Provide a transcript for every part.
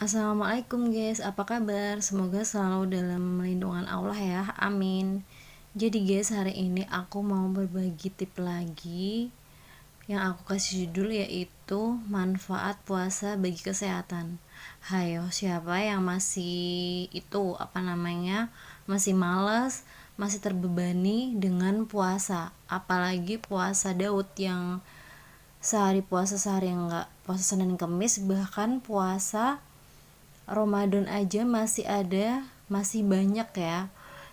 Assalamualaikum guys, apa kabar? Semoga selalu dalam lindungan Allah ya, amin. Jadi guys, hari ini aku mau berbagi tip lagi yang aku kasih judul yaitu manfaat puasa bagi kesehatan. Hayo, siapa yang masih males, masih terbebani dengan puasa, apalagi puasa Daud yang sehari puasa sehari enggak, puasa Senin Kemis, bahkan puasa Ramadan aja masih banyak ya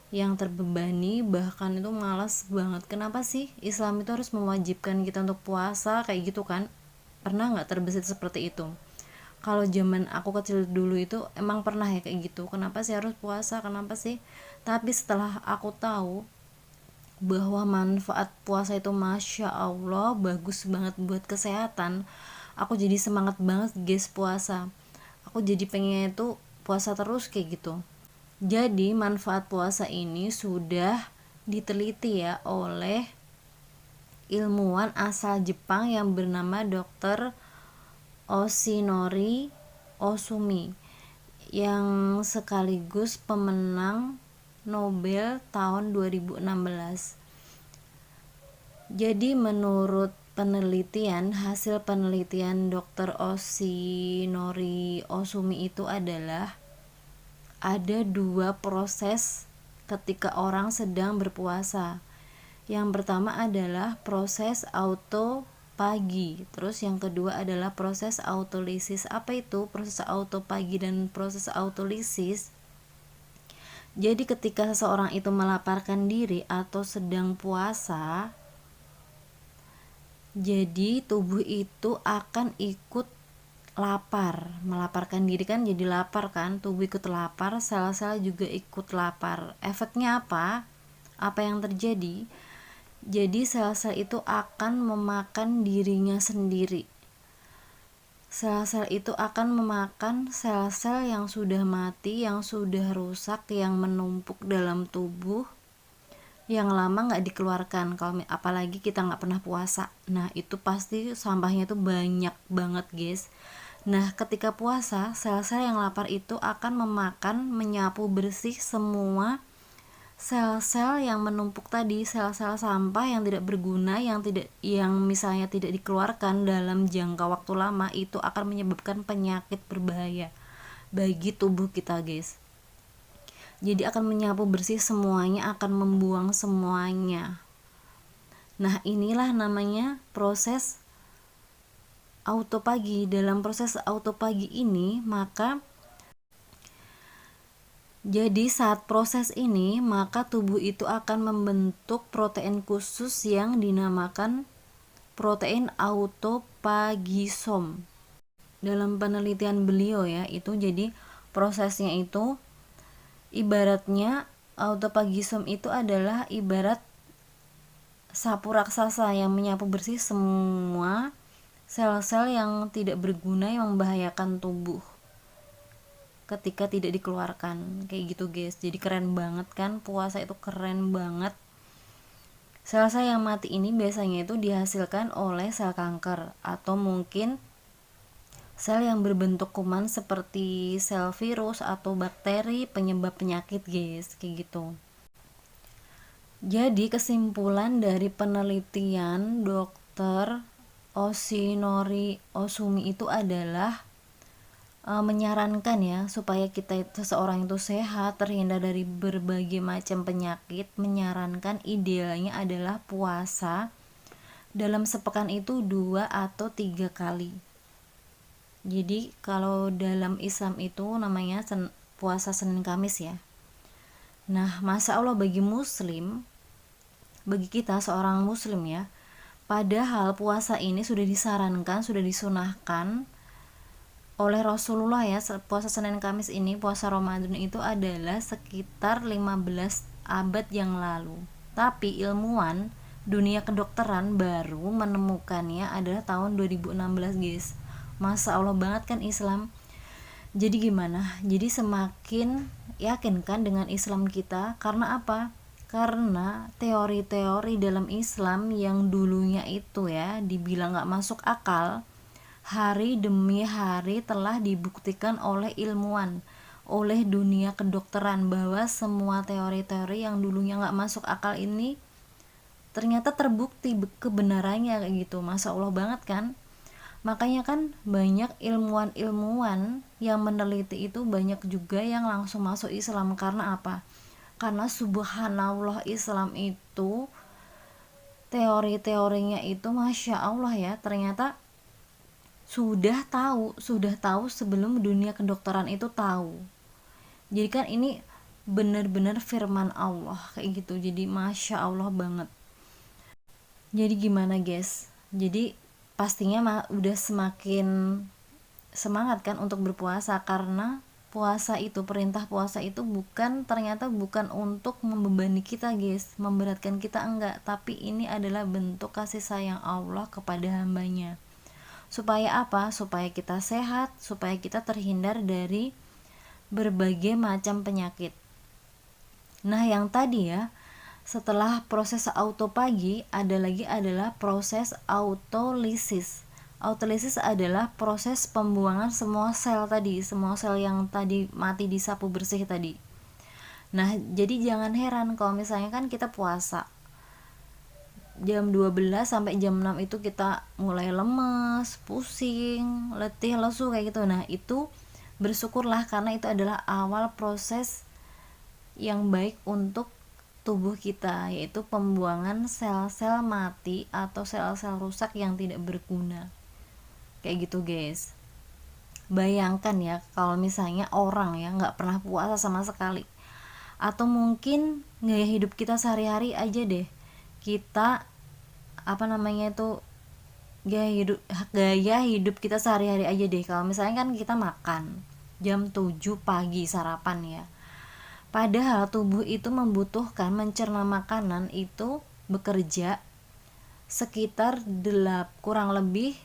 yang terbebani, bahkan itu malas banget. Kenapa sih Islam itu harus mewajibkan kita untuk puasa kayak gitu kan? Pernah nggak terbesit seperti itu? Kalau zaman aku kecil dulu itu emang pernah ya kayak gitu. Kenapa sih harus puasa? Kenapa sih? Tapi setelah aku tahu bahwa manfaat puasa itu masya Allah bagus banget buat kesehatan, aku jadi semangat banget guys puasa. Aku jadi pengen itu puasa terus kayak gitu. Jadi manfaat puasa ini sudah diteliti ya oleh ilmuwan asal Jepang yang bernama Dr. Oshinori Osumi, yang sekaligus pemenang Nobel tahun 2016. Jadi menurut hasil penelitian Dr. Oshinori Osumi itu adalah ada dua proses ketika orang sedang berpuasa. Yang pertama adalah proses autopagi, terus yang kedua adalah proses autolisis. Apa itu proses autopagi dan proses autolisis? Jadi ketika seseorang itu melaparkan diri atau sedang puasa, jadi tubuh itu akan ikut melaparkan diri kan, jadi lapar kan, tubuh ikut lapar, sel-sel juga ikut lapar. Efeknya apa yang terjadi? Jadi sel-sel itu akan memakan dirinya sendiri. Sel-sel itu akan memakan sel-sel yang sudah mati, yang sudah rusak, yang menumpuk dalam tubuh, yang lama nggak dikeluarkan. Kalau apalagi kita nggak pernah puasa, nah itu pasti sampahnya tuh banyak banget guys. Nah ketika puasa, sel-sel yang lapar itu akan menyapu bersih semua sel-sel yang menumpuk tadi, sel-sel sampah yang tidak berguna, yang misalnya tidak dikeluarkan dalam jangka waktu lama, itu akan menyebabkan penyakit berbahaya bagi tubuh kita guys. Jadi akan menyapu bersih semuanya, akan membuang semuanya. Nah inilah namanya proses autopagi. Dalam proses autopagi ini jadi saat proses ini, maka tubuh itu akan membentuk protein khusus yang dinamakan protein autopagisom. Dalam penelitian beliau ya, itu jadi prosesnya itu ibaratnya autopagisom itu adalah ibarat sapu raksasa yang menyapu bersih semua sel-sel yang tidak berguna yang membahayakan tubuh ketika tidak dikeluarkan kayak gitu guys. Jadi keren banget kan, puasa itu keren banget. Sel-sel yang mati ini biasanya itu dihasilkan oleh sel kanker atau mungkin sel yang berbentuk kuman seperti sel virus atau bakteri penyebab penyakit guys, kayak gitu. Jadi kesimpulan dari penelitian Dr. Oshinori Osumi itu adalah menyarankan ya supaya seseorang itu sehat, terhindar dari berbagai macam penyakit. Menyarankan idealnya adalah puasa dalam sepekan itu 2 atau 3 kali. Jadi kalau dalam Islam itu namanya puasa Senin Kamis ya. Nah masya Allah bagi kita seorang muslim ya, padahal puasa ini sudah disarankan, sudah disunahkan oleh Rasulullah ya. Puasa Senin Kamis ini, puasa Ramadan itu adalah sekitar 15 abad yang lalu. Tapi ilmuwan dunia kedokteran baru menemukannya adalah tahun 2016 guys. Masya Allah banget kan Islam. Jadi gimana? Jadi semakin yakin kan dengan Islam kita. Karena apa? Karena teori-teori dalam Islam yang dulunya itu ya dibilang gak masuk akal, hari demi hari telah dibuktikan oleh ilmuwan, oleh dunia kedokteran, bahwa semua teori-teori yang dulunya nggak masuk akal ini ternyata terbukti kebenarannya kayak gitu. Masya Allah banget kan. Makanya kan banyak ilmuwan-ilmuwan yang meneliti itu, banyak juga yang langsung masuk Islam. Karena apa? Karena subhanallah, Islam itu teori-teorinya itu Masya Allah ya, ternyata sudah tahu sebelum dunia kedokteran itu tahu. Jadi kan ini benar-benar firman Allah kayak gitu. Jadi Masya Allah banget. Jadi gimana guys, jadi pastinya udah semakin semangat kan untuk berpuasa, karena puasa itu, perintah puasa itu ternyata bukan untuk membebani kita guys, memberatkan kita, enggak, tapi ini adalah bentuk kasih sayang Allah kepada hambanya. Supaya apa? Supaya kita sehat, supaya kita terhindar dari berbagai macam penyakit. Nah yang tadi ya, setelah proses autopagi adalah proses autolisis. Autolisis adalah proses pembuangan semua sel yang tadi mati disapu bersih tadi. Nah jadi jangan heran kalau misalnya kan kita puasa jam 12 sampai jam 6 itu kita mulai lemes, pusing, letih, lesu kayak gitu. Nah itu bersyukurlah, karena itu adalah awal proses yang baik untuk tubuh kita, yaitu pembuangan sel-sel mati atau sel-sel rusak yang tidak berguna kayak gitu guys. Bayangkan ya kalau misalnya orang ya nggak pernah puasa sama sekali, atau mungkin gaya hidup kita sehari-hari aja deh, kita gaya hidup kita sehari-hari aja deh. Kalau misalnya kan kita makan jam 7 pagi sarapan ya, padahal tubuh itu membutuhkan mencerna makanan itu bekerja sekitar kurang lebih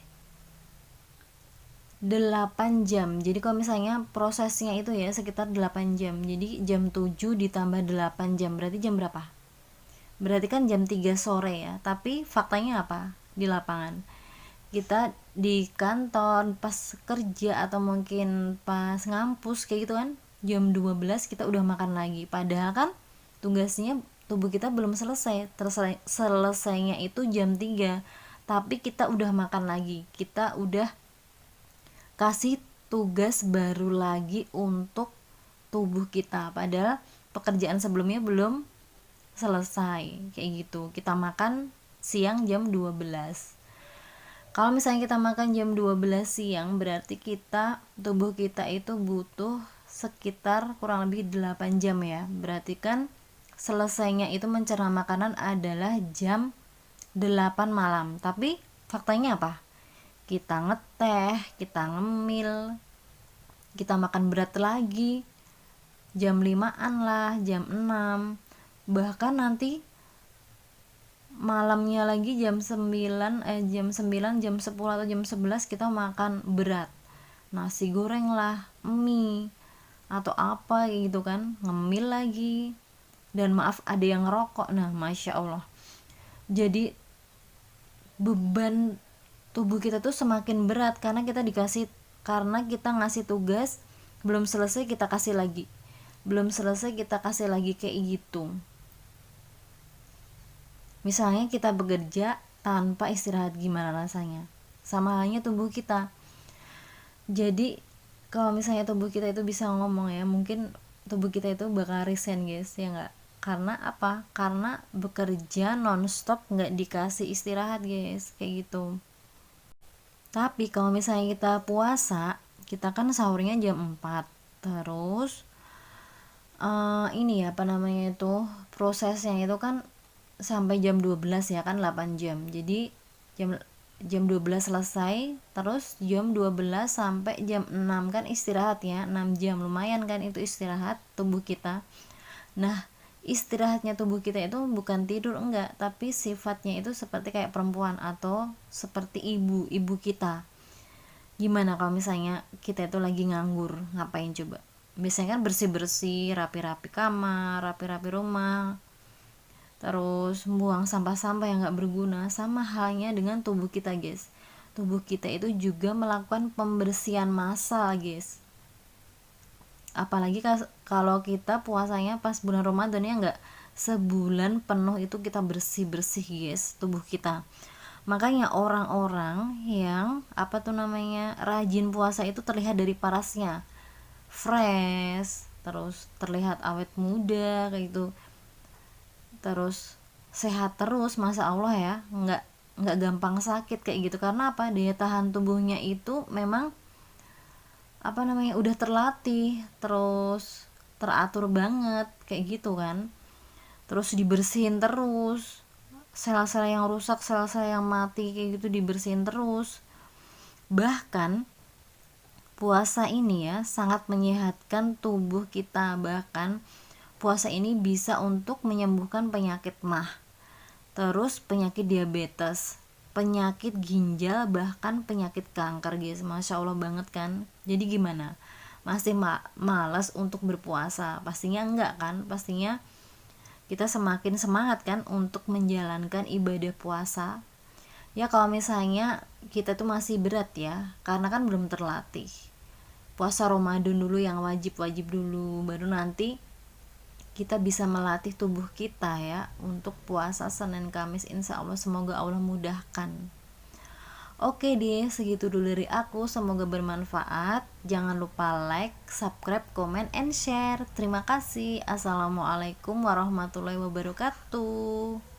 8 jam. Jadi kalau misalnya prosesnya itu ya sekitar 8 jam. Jadi jam 7 ditambah 8 jam berarti jam berapa? Berarti kan jam 3 sore ya. Tapi faktanya apa? Di lapangan kita di kantor pas kerja atau mungkin pas ngampus kayak gitu kan, jam 12 kita udah makan lagi. Padahal kan tugasnya tubuh kita belum selesainya itu jam 3, tapi kita udah makan lagi, kita udah kasih tugas baru lagi untuk tubuh kita, padahal pekerjaan sebelumnya belum selesai kayak gitu. Kita makan siang jam 12. Kalau misalnya kita makan jam 12 siang, berarti tubuh kita itu butuh sekitar kurang lebih 8 jam ya. Berarti kan selesainya itu mencerna makanan adalah jam 8 malam. Tapi faktanya apa? Kita ngeteh, kita ngemil, kita makan berat lagi jam 5-an lah, jam 6. Bahkan nanti malamnya lagi jam 9, jam 10 atau jam 11 kita makan berat, nasi goreng lah, mie atau apa gitu kan, ngemil lagi, dan maaf ada yang ngerokok. Nah Masya Allah, jadi beban tubuh kita tuh semakin berat karena kita ngasih tugas, belum selesai kita kasih lagi, kayak gitu. Misalnya kita bekerja tanpa istirahat, gimana rasanya? Sama halnya tubuh kita. Jadi kalau misalnya tubuh kita itu bisa ngomong ya, mungkin tubuh kita itu bakal resign guys, ya nggak? Karena apa? Karena bekerja nonstop, nggak dikasih istirahat guys, kayak gitu. Tapi kalau misalnya kita puasa, kita kan sahurnya jam 4, terus ini ya prosesnya itu kan sampai jam 12 ya kan, 8 jam. Jadi jam 12 selesai, terus jam 12 sampai jam 6 kan istirahat ya, 6 jam, lumayan kan itu istirahat tubuh kita. Nah istirahatnya tubuh kita itu bukan tidur, enggak, tapi sifatnya itu seperti kayak perempuan atau seperti ibu kita. Gimana kalau misalnya kita itu lagi nganggur, ngapain coba? Biasanya kan bersih-bersih, rapi-rapi kamar, rapi-rapi rumah, terus buang sampah-sampah yang gak berguna. Sama halnya dengan tubuh kita guys, tubuh kita itu juga melakukan pembersihan massal guys. Apalagi kalau kita puasanya pas bulan Ramadan ya, nggak sebulan penuh itu kita bersih-bersih guys tubuh kita. Makanya orang-orang yang rajin puasa itu terlihat dari parasnya fresh, terus terlihat awet muda kayak gitu, terus sehat terus, masa Allah ya, nggak gampang sakit kayak gitu. Karena apa? Daya tahan tubuhnya itu memang udah terlatih, terus teratur banget kayak gitu kan. Terus dibersihin terus, sel-sel yang rusak, sel-sel yang mati kayak gitu dibersihin terus. Bahkan puasa ini ya sangat menyehatkan tubuh kita. Bahkan puasa ini bisa untuk menyembuhkan penyakit MAH, terus penyakit diabetes, penyakit ginjal, bahkan penyakit kanker guys. Masya Allah banget kan. Jadi gimana? Masih malas untuk berpuasa? Pastinya enggak kan. Pastinya kita semakin semangat kan untuk menjalankan ibadah puasa. Ya kalau misalnya kita tuh masih berat ya, karena kan belum terlatih. Puasa Ramadan dulu yang wajib-wajib dulu, baru nanti kita bisa melatih tubuh kita ya untuk puasa Senin Kamis. Insya Allah, semoga Allah mudahkan. Oke deh, segitu dulu dari aku, semoga bermanfaat. Jangan lupa like, subscribe, comment, and share. Terima kasih. Assalamualaikum warahmatullahi wabarakatuh.